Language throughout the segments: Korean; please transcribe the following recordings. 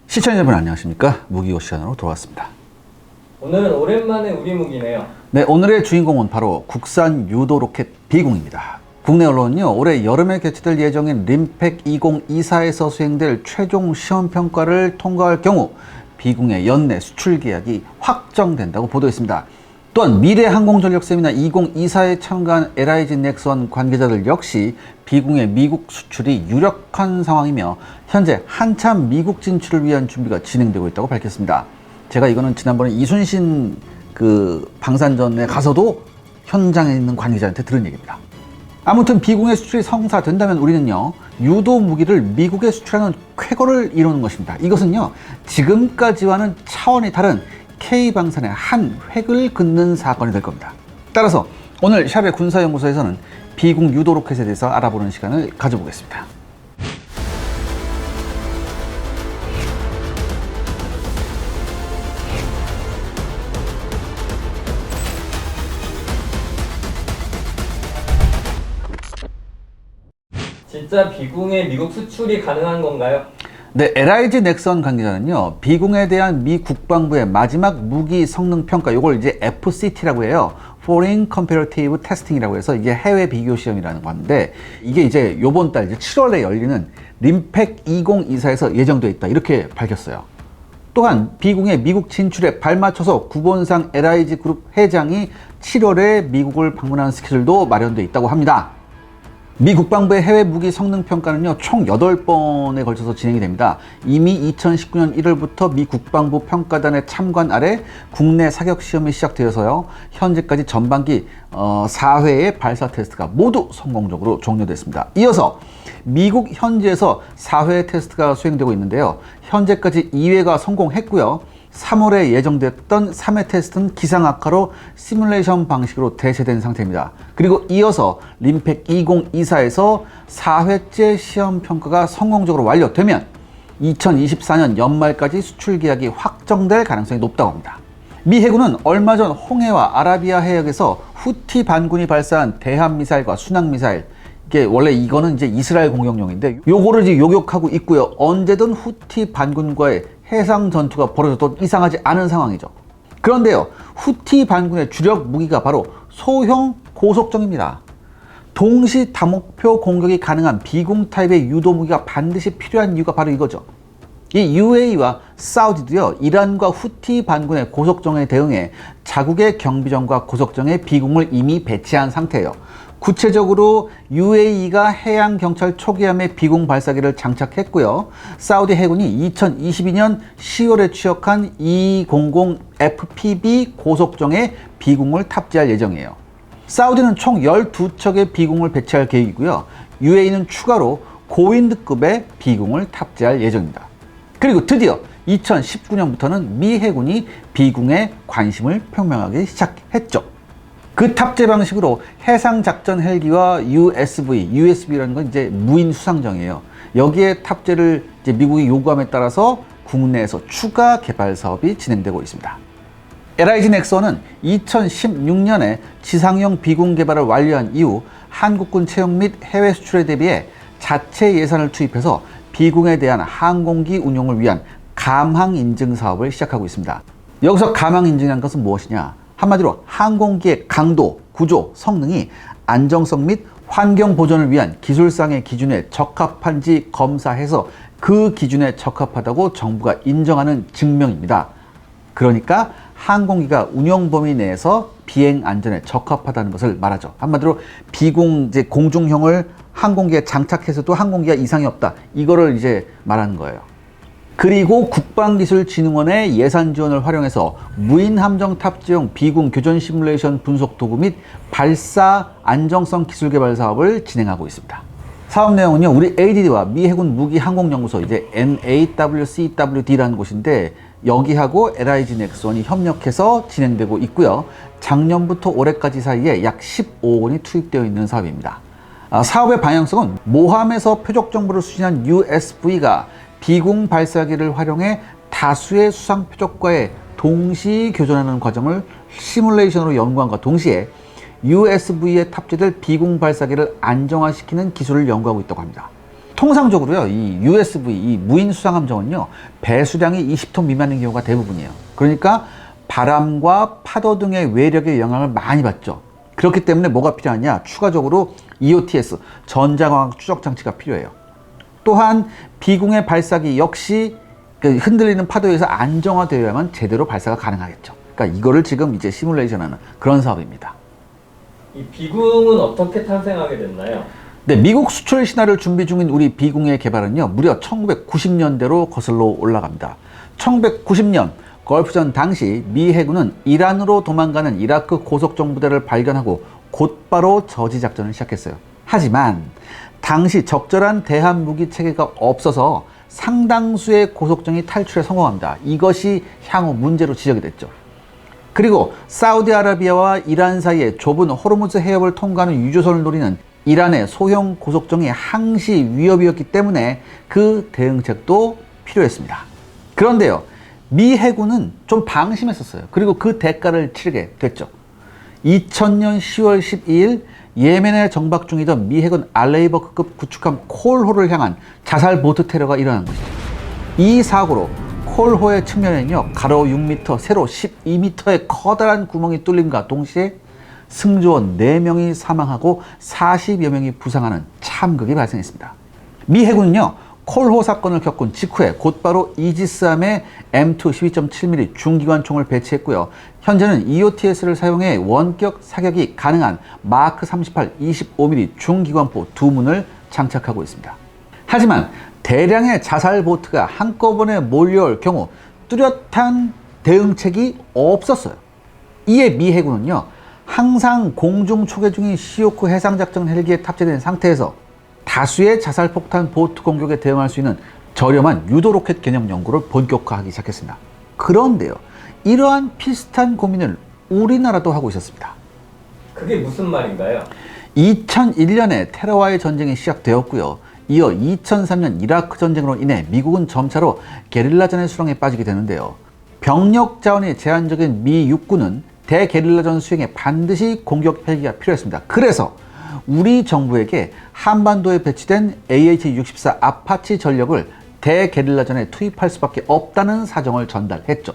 시청자 여러분 안녕하십니까? 무기고 시간으로 돌아왔습니다. 오늘은 오랜만에 우리 무기네요. 네, 오늘의 주인공은 바로 국산 유도 로켓 B-20입니다. 국내 언론은요, 올해 여름에 개최될 예정인 림팩 2024에서 수행될 최종 시험평가를 통과할 경우 B-20의 연내 수출 계약이 확정된다고 보도했습니다. 또한 미래항공전력 세미나 2024에 참가한 LIG 넥스원 관계자들 역시 B-20의 미국 수출이 유력한 상황이며 현재 한참 미국 진출을 위한 준비가 진행되고 있다고 밝혔습니다. 제가 이거는 지난번에 이순신 방산전에 가서도 현장에 있는 관계자한테 들은 얘기입니다. 아무튼 B-20의 수출이 성사된다면 우리는요, 유도 무기를 미국에 수출하는 쾌거를 이루는 것입니다. 이것은요, 지금까지와는 차원이 다른 K방산의 한 획을 긋는 사건이 될 겁니다. 따라서 오늘 샵의 군사연구소에서는 B-20 유도 로켓에 대해서 알아보는 시간을 가져보겠습니다. 진짜 B-20의 미국 수출이 가능한 건가요? 네, LIG 넥슨 관계자는요, B-20에 대한 미 국방부의 마지막 무기 성능 평가, 이걸 이제 FCT라고 해요. Foreign Comparative Testing이라고 해서 이게 해외 비교 시험이라는 건데, 이게 이제 요번 달 이제 7월에 열리는 림팩 2024에서 예정되어 있다, 이렇게 밝혔어요. 또한 B-20의 미국 진출에 발맞춰서 구본상 LIG 그룹 회장이 7월에 미국을 방문하는 스케줄도 마련되어 있다고 합니다. 미 국방부의 해외 무기 성능 평가는요, 총 8번에 걸쳐서 진행이 됩니다. 이미 2019년 1월부터 미 국방부 평가단의 참관 아래 국내 사격 시험이 시작되어서요, 현재까지 전반기 4회의 발사 테스트가 모두 성공적으로 종료됐습니다. 이어서 미국 현지에서 4회 테스트가 수행되고 있는데요, 현재까지 2회가 성공했고요. 3월에 예정됐던 3회 테스트는 기상 악화로 시뮬레이션 방식으로 대체된 상태입니다. 그리고 이어서 림팩 2024에서 4회째 시험 평가가 성공적으로 완료되면 2024년 연말까지 수출 계약이 확정될 가능성이 높다고 합니다. 미 해군은 얼마 전 홍해와 아라비아 해역에서 후티 반군이 발사한 대함 미사일과 순항 미사일, 이게 원래 이거는 이제 이스라엘 공격용인데 요거를 이제 요격하고 있고요. 언제든 후티 반군과의 해상 전투가 벌어져도 이상하지 않은 상황이죠. 그런데요, 후티 반군의 주력 무기가 바로 소형 고속정입니다. 동시 다목표 공격이 가능한 B-20 타입의 유도 무기가 반드시 필요한 이유가 바로 이거죠. 이 UAE와 사우디도요, 이란과 후티 반군의 고속정에 대응해 자국의 경비정과 고속정에 B-20을 이미 배치한 상태예요. 구체적으로 UAE가 해양경찰 초기함에 B-20 발사기를 장착했고요. 사우디 해군이 2022년 10월에 취역한 200 FPV 고속정에 B-20을 탑재할 예정이에요. 사우디는 총 12척의 B-20을 배치할 계획이고요. UAE는 추가로 고윈드급의 B-20을 탑재할 예정입니다. 그리고 드디어 2019년부터는 미 해군이 B-20에 관심을 표명하기 시작했죠. 그 탑재 방식으로 해상작전 헬기와 USB라는 건 이제 무인 수상정이에요. 여기에 탑재를 이제 미국이 요구함에 따라서 국내에서 추가 개발 사업이 진행되고 있습니다. LIG 넥슨은 2016년에 지상형 B-20 개발을 완료한 이후 한국군 채용 및 해외 수출에 대비해 자체 예산을 투입해서 B-20에 대한 항공기 운용을 위한 감항 인증 사업을 시작하고 있습니다. 여기서 감항 인증이라는 것은 무엇이냐? 한마디로 항공기의 강도, 구조, 성능이 안정성 및 환경 보존을 위한 기술상의 기준에 적합한지 검사해서 그 기준에 적합하다고 정부가 인정하는 증명입니다. 그러니까 항공기가 운영 범위 내에서 비행 안전에 적합하다는 것을 말하죠. 한마디로 B-20 이제 공중형을 항공기에 장착해서도 항공기가 이상이 없다, 이거를 이제 말하는 거예요. 그리고 국방기술진흥원의 예산 지원을 활용해서 무인 함정 탑재용 B-20 교전 시뮬레이션 분석 도구 및 발사 안정성 기술 개발 사업을 진행하고 있습니다. 사업 내용은요, 우리 ADD와 미 해군 무기 항공연구소, 이제 NAWCWD라는 곳인데 여기하고 LIG 넥슨이 협력해서 진행되고 있고요. 작년부터 올해까지 사이에 약 15억 원이 투입되어 있는 사업입니다. 사업의 방향성은 모함에서 표적 정보를 수신한 USV가 B-20 발사기를 활용해 다수의 수상 표적과의 동시 교전하는 과정을 시뮬레이션으로 연구함과 동시에 USV에 탑재될 B-20 발사기를 안정화시키는 기술을 연구하고 있다고 합니다. 통상적으로요, 이 USV, 이 무인 수상함정은요, 배수량이 20톤 미만인 경우가 대부분이에요. 그러니까 바람과 파도 등의 외력의 영향을 많이 받죠. 그렇기 때문에 뭐가 필요하냐? 추가적으로 EOTS, 전자광학 추적 장치가 필요해요. 또한 비공의 발사기 역시 그 흔들리는 파도에 의해서 안정화되어야만 제대로 발사가 가능하겠죠. 그러니까 이거를 지금 이제 시뮬레이션하는 그런 사업입니다. 이 비궁은 어떻게 탄생하게 됐나요? 네, 미국 수출 신화를 준비 중인 우리 비공의 개발은요, 무려 1990년대로 거슬러 올라갑니다. 1990년 걸프전 당시 미 해군은 이란으로 도망가는 이라크 고속정부대를 발견하고 곧바로 저지 작전을 시작했어요. 하지만 당시 적절한 대한 무기 체계가 없어서 상당수의 고속정이 탈출에 성공합니다. 이것이 향후 문제로 지적이 됐죠. 그리고 사우디아라비아와 이란 사이에 좁은 호르무즈 해협을 통과하는 유조선을 노리는 이란의 소형 고속정이 항시 위협이었기 때문에 그 대응책도 필요했습니다. 그런데요, 미 해군은 좀 방심했었어요. 그리고 그 대가를 치르게 됐죠. 2000년 10월 12일 예멘에 정박 중이던 미 해군 알레이버급 구축함 콜호를 향한 자살 보트 테러가 일어난 것이죠. 이 사고로 콜호의 측면에는요, 가로 6m, 세로 12m의 커다란 구멍이 뚫림과 동시에 승조원 4명이 사망하고 40여 명이 부상하는 참극이 발생했습니다. 미 해군은요, 콜호 사건을 겪은 직후에 곧바로 이지스함에 M2 12.7mm 중기관총을 배치했고요. 현재는 EOTS를 사용해 원격 사격이 가능한 마크 38 25mm 중기관포 2문을 장착하고 있습니다. 하지만 대량의 자살 보트가 한꺼번에 몰려올 경우 뚜렷한 대응책이 없었어요. 이에 미 해군은요, 항상 공중 초계 중인 시오크 해상작전 헬기에 탑재된 상태에서 다수의 자살폭탄 보트 공격에 대응할 수 있는 저렴한 유도 로켓 개념 연구를 본격화하기 시작했습니다. 그런데요, 이러한 비슷한 고민을 우리나라도 하고 있었습니다. 그게 무슨 말인가요? 2001년에 테러와의 전쟁이 시작되었고요. 이어 2003년 이라크 전쟁으로 인해 미국은 점차로 게릴라전의 수렁에 빠지게 되는데요. 병력 자원이 제한적인 미 육군은 대게릴라전 수행에 반드시 공격 헬기가 필요했습니다. 그래서 우리 정부에게 한반도에 배치된 AH-64 아파치 전력을 대게릴라전에 투입할 수밖에 없다는 사정을 전달했죠.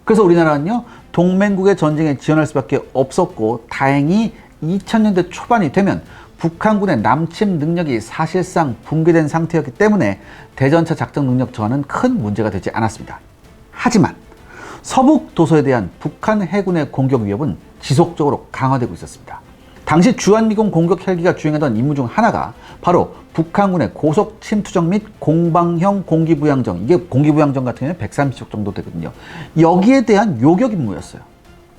그래서 우리나라는요, 동맹국의 전쟁에 지원할 수밖에 없었고, 다행히 2000년대 초반이 되면 북한군의 남침 능력이 사실상 붕괴된 상태였기 때문에 대전차 작전 능력 저하는 큰 문제가 되지 않았습니다. 하지만 서북 도서에 대한 북한 해군의 공격 위협은 지속적으로 강화되고 있었습니다. 당시 주한미군 공격 헬기가 주행하던 임무 중 하나가 바로 북한군의 고속 침투정 및 공방형 공기부양정, 이게 공기부양정 같은 경우는 130척 정도 되거든요. 여기에 대한 요격 임무였어요.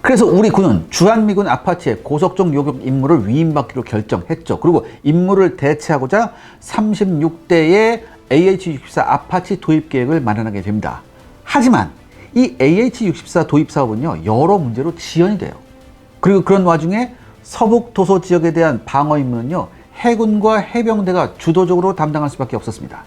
그래서 우리 군은 주한미군 아파치의 고속정 요격 임무를 위임받기로 결정했죠. 그리고 임무를 대체하고자 36대의 AH-64 아파치 도입 계획을 마련하게 됩니다. 하지만 이 AH-64 도입 사업은요, 여러 문제로 지연이 돼요. 그리고 그런 와중에 서북 도서 지역에 대한 방어 임무는요, 해군과 해병대가 주도적으로 담당할 수밖에 없었습니다.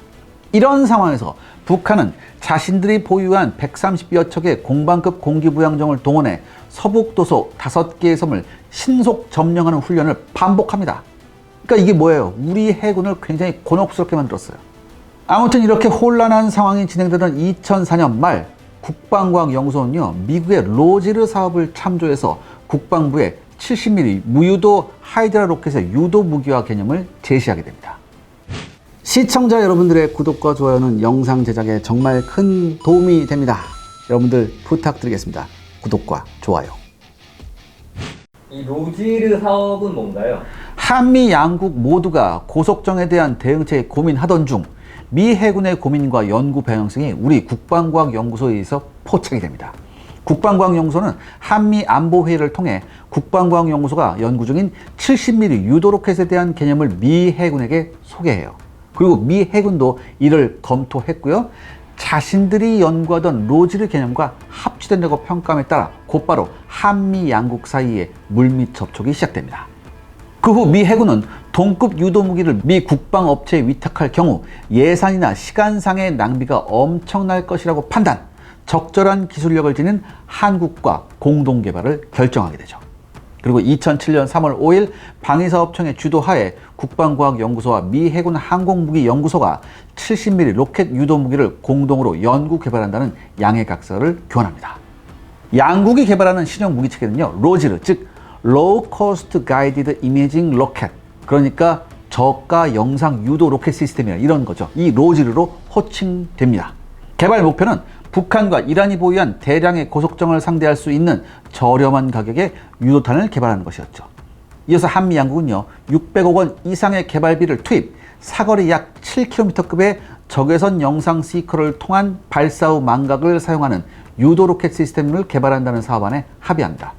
이런 상황에서 북한은 자신들이 보유한 130여 척의 공방급 공기부양정을 동원해 서북 도서 5개의 섬을 신속 점령하는 훈련을 반복합니다. 그러니까 이게 뭐예요? 우리 해군을 굉장히 곤혹스럽게 만들었어요. 아무튼 이렇게 혼란한 상황이 진행되던 2004년 말 국방과학연구소는요, 미국의 로지르 사업을 참조해서 국방부에 70mm 무유도 하이드라 로켓의 유도 무기화 개념을 제시하게 됩니다. 시청자 여러분들의 구독과 좋아요는 영상 제작에 정말 큰 도움이 됩니다. 여러분들 부탁드리겠습니다. 구독과 좋아요. 이 로지르 사업은 뭔가요? 한미 양국 모두가 고속정에 대한 대응책에 고민하던 중 미 해군의 고민과 연구 방향성이 우리 국방과학연구소에 의해서 포착이 됩니다. 국방과학연구소는 한미 안보회의를 통해 국방과학연구소가 연구 중인 70mm 유도 로켓에 대한 개념을 미 해군에게 소개해요. 그리고 미 해군도 이를 검토했고요. 자신들이 연구하던 로지르 개념과 합치된다고 평가함에 따라 곧바로 한미 양국 사이에 물밑 접촉이 시작됩니다. 그 후 미 해군은 동급 유도 무기를 미 국방업체에 위탁할 경우 예산이나 시간상의 낭비가 엄청날 것이라고 판단, 적절한 기술력을 지닌 한국과 공동 개발을 결정하게 되죠. 그리고 2007년 3월 5일 방위사업청의 주도하에 국방과학연구소와 미 해군 항공무기연구소가 70mm 로켓 유도 무기를 공동으로 연구 개발한다는 양해각서를 교환합니다. 양국이 개발하는 신형 무기체계는요, 로지르, 즉 Low Cost Guided Imaging Rocket, 그러니까 저가 영상 유도 로켓 시스템이라 이런 거죠. 이 로지르로 호칭됩니다. 개발 목표는 북한과 이란이 보유한 대량의 고속정을 상대할 수 있는 저렴한 가격의 유도탄을 개발하는 것이었죠. 이어서 한미 양국은요, 600억 원 이상의 개발비를 투입, 사거리 약 7km급의 적외선 영상 시커를 통한 발사 후 망각을 사용하는 유도 로켓 시스템을 개발한다는 사업안에 합의합니다.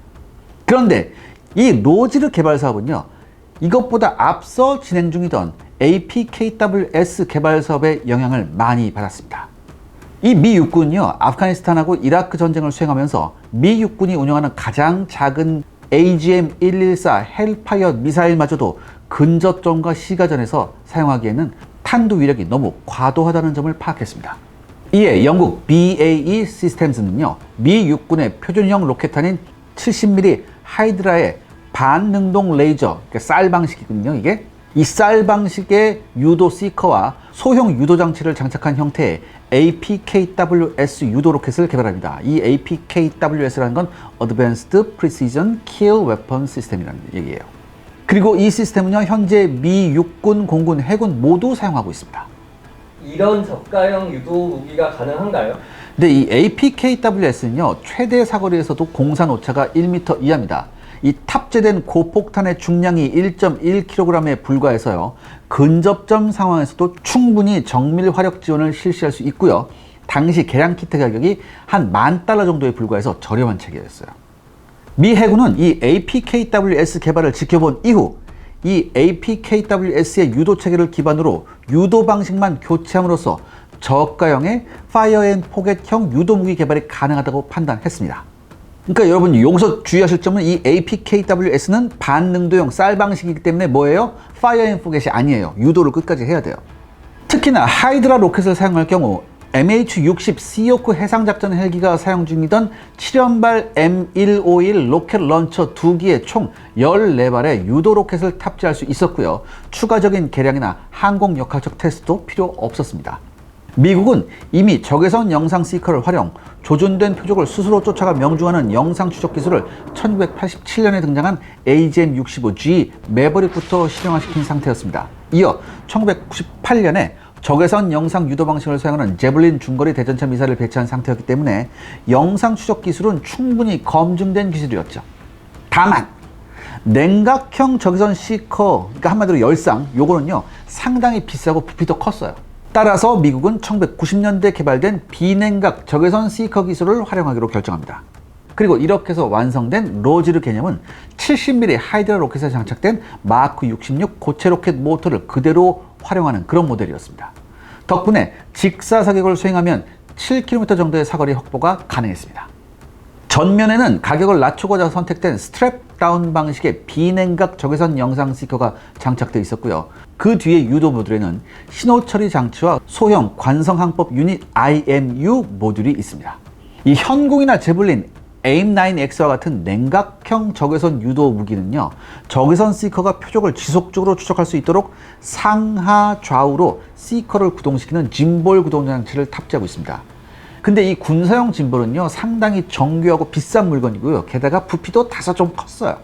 그런데 이 로지르 개발 사업은요, 이것보다 앞서 진행 중이던 APKWS 개발 사업의 영향을 많이 받았습니다. 이 미 육군은요, 아프가니스탄하고 이라크 전쟁을 수행하면서 미 육군이 운영하는 가장 작은 AGM-114 헬파이어 미사일마저도 근접전과 시가전에서 사용하기에는 탄두 위력이 너무 과도하다는 점을 파악했습니다. 이에 영국 BAE 시스템즈는요, 미 육군의 표준형 로켓탄인 70mm 하이드라의 반능동 레이저, 그러니까 쌀 방식이거든요, 이게. 이 쌀 방식의 유도 시커와 소형 유도 장치를 장착한 형태의 APKWS 유도 로켓을 개발합니다. 이 APKWS라는 건 Advanced Precision Kill Weapon System이라는 얘기예요. 그리고 이 시스템은요, 현재 미 육군, 공군, 해군 모두 사용하고 있습니다. 이런 저가형 유도 무기가 가능한가요? 근데 이 APKWS는요, 최대 사거리에서도 공산 오차가 1m 이하입니다. 이 탑재된 고폭탄의 중량이 1.1kg에 불과해서요, 근접전 상황에서도 충분히 정밀 화력 지원을 실시할 수 있고요, 당시 개량 키트 가격이 한 $10,000 정도에 불과해서 저렴한 체계였어요. 미 해군은 이 APKWS 개발을 지켜본 이후 이 APKWS의 유도 체계를 기반으로 유도 방식만 교체함으로써 저가형의 파이어 앤 포겟형 유도 무기 개발이 가능하다고 판단했습니다. 그러니까 여러분 여기서 주의하실 점은 이 APKWS는 반능도형 쌀 방식이기 때문에 뭐예요? 파이어 앤 포겟이 아니에요. 유도를 끝까지 해야 돼요. 특히나 하이드라 로켓을 사용할 경우 MH-60 시오크 해상작전 헬기가 사용 중이던 7연발 M151 로켓 런처 2기에 총 14발의 유도 로켓을 탑재할 수 있었고요. 추가적인 개량이나 항공 역학적 테스트도 필요 없었습니다. 미국은 이미 적외선 영상 시커를 활용, 조준된 표적을 스스로 쫓아가 명중하는 영상 추적 기술을 1987년에 등장한 AGM-65G 매버릭부터 실용화시킨 상태였습니다. 이어 1998년에 적외선 영상 유도 방식을 사용하는 제블린 중거리 대전차 미사일을 배치한 상태였기 때문에 영상 추적 기술은 충분히 검증된 기술이었죠. 다만 냉각형 적외선 시커, 그러니까 한마디로 열상, 요거는요 상당히 비싸고 부피도 컸어요. 따라서 미국은 1990년대 개발된 비냉각 적외선 시커 기술을 활용하기로 결정합니다. 그리고 이렇게 해서 완성된 로지르 개념은 70mm 하이드라 로켓에 장착된 마크 66 고체 로켓 모터를 그대로 활용하는 그런 모델이었습니다. 덕분에 직사사격을 수행하면 7km 정도의 사거리 확보가 가능했습니다. 전면에는 가격을 낮추고자 선택된 스트랩 다운 방식의 비냉각 적외선 영상 시커가 장착되어 있었고요. 그 뒤에 유도 모듈에는 신호 처리 장치와 소형 관성항법 유닛 IMU 모듈이 있습니다. 이 현궁이나 제블린, AIM-9X와 같은 냉각형 적외선 유도 무기는요, 적외선 시커가 표적을 지속적으로 추적할 수 있도록 상하 좌우로 시커를 구동시키는 짐볼 구동 장치를 탑재하고 있습니다. 근데 이 군사용 짐볼은요 상당히 정교하고 비싼 물건이고요, 게다가 부피도 다소 좀 컸어요.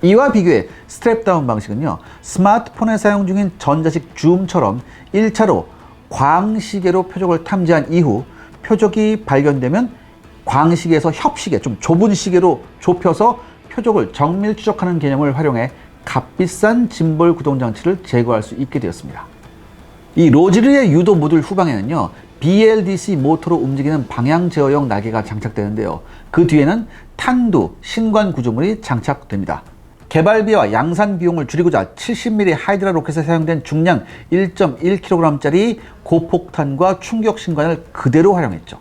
이와 비교해 스트랩 다운 방식은요, 스마트폰에 사용 중인 전자식 줌처럼 1차로 광시계로 표적을 탐지한 이후 표적이 발견되면 광시계에서 협시계, 좀 좁은 시계로 좁혀서 표적을 정밀 추적하는 개념을 활용해 값비싼 짐볼 구동 장치를 제거할 수 있게 되었습니다. 이 로지르의 유도 모듈 후방에는요, BLDC 모터로 움직이는 방향 제어용 날개가 장착되는데요, 그 뒤에는 탄두, 신관 구조물이 장착됩니다. 개발비와 양산 비용을 줄이고자 70mm 하이드라 로켓에 사용된 중량 1.1kg짜리 고폭탄과 충격 신관을 그대로 활용했죠.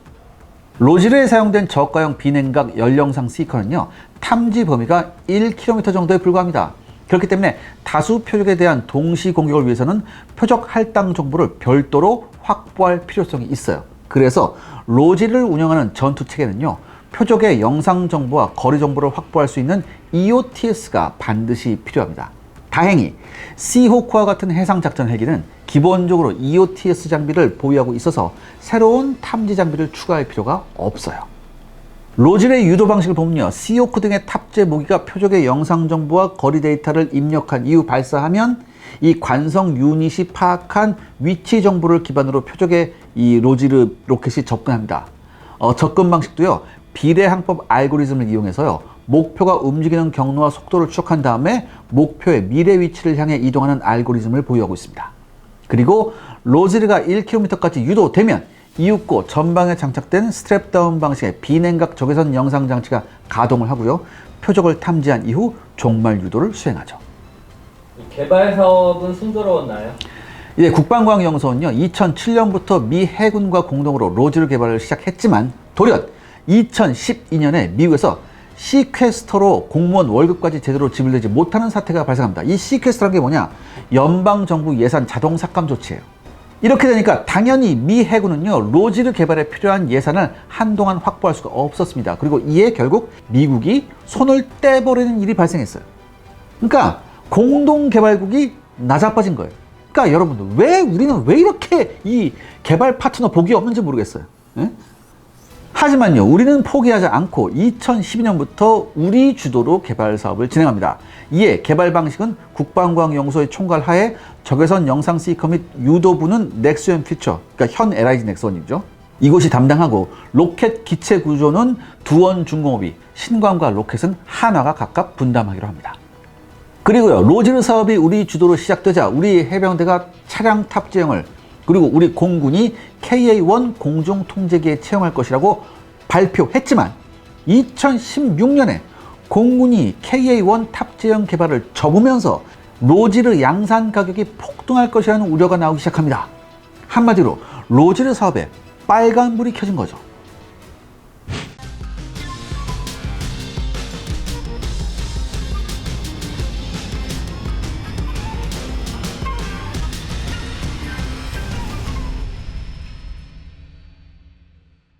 로지르에 사용된 저가형 비냉각 열영상 시커는요, 탐지 범위가 1km 정도에 불과합니다. 그렇기 때문에 다수 표적에 대한 동시 공격을 위해서는 표적 할당 정보를 별도로 확보할 필요성이 있어요. 그래서 로지르를 운영하는 전투 체계는요, 표적의 영상 정보와 거리 정보를 확보할 수 있는 EOTS가 반드시 필요합니다. 다행히 시호크와 같은 해상작전 헬기는 기본적으로 EOTS 장비를 보유하고 있어서 새로운 탐지 장비를 추가할 필요가 없어요. 로질의 유도 방식을 보면요, 시호크 등의 탑재 무기가 표적의 영상 정보와 거리 데이터를 입력한 이후 발사하면 이 관성 유닛이 파악한 위치 정보를 기반으로 표적의 이 로지르 로켓이 접근합니다. 접근 방식도요, 비례항법 알고리즘을 이용해서요, 목표가 움직이는 경로와 속도를 추적한 다음에 목표의 미래 위치를 향해 이동하는 알고리즘을 보유하고 있습니다. 그리고 로지르가 1km까지 유도되면 이윽고 전방에 장착된 스트랩다운 방식의 비냉각 적외선 영상 장치가 가동을 하고요, 표적을 탐지한 이후 종말 유도를 수행하죠. 개발 사업은 순조로웠나요? 이제 국방과학연구소는요, 2007년부터 미 해군과 공동으로 로지르 개발을 시작했지만 돌연 2012년에 미국에서 시퀘스터로 공무원 월급까지 제대로 지불되지 못하는 사태가 발생합니다. 이 시퀘스터라는 게 뭐냐? 연방정부 예산 자동 삭감 조치예요. 이렇게 되니까 당연히 미 해군은요, 로지르 개발에 필요한 예산을 한동안 확보할 수가 없었습니다. 그리고 이에 결국 미국이 손을 떼버리는 일이 발생했어요. 그러니까 공동개발국이 나자빠진 거예요. 그러니까 여러분들, 우리는 왜 이렇게 이 개발 파트너 복이 없는지 모르겠어요. 예? 하지만요, 우리는 포기하지 않고 2012년부터 우리 주도로 개발 사업을 진행합니다. 이에 개발 방식은 국방과학연구소의 총괄 하에 적외선 영상 시커 및 유도부는 넥스원 퓨처, 그러니까 현 LIG 넥스원이죠. 이곳이 담당하고 로켓 기체 구조는 두원중공업이, 신광과 로켓은 한화가 각각 분담하기로 합니다. 그리고요, 로지르 사업이 우리 주도로 시작되자 우리 해병대가 차량 탑재형을, 그리고 우리 공군이 KA-1 공중통제기에 채용할 것이라고 발표했지만 2016년에 공군이 KA-1 탑재형 개발을 접으면서 로지르 양산 가격이 폭등할 것이라는 우려가 나오기 시작합니다. 한마디로 로지르 사업에 빨간불이 켜진 거죠.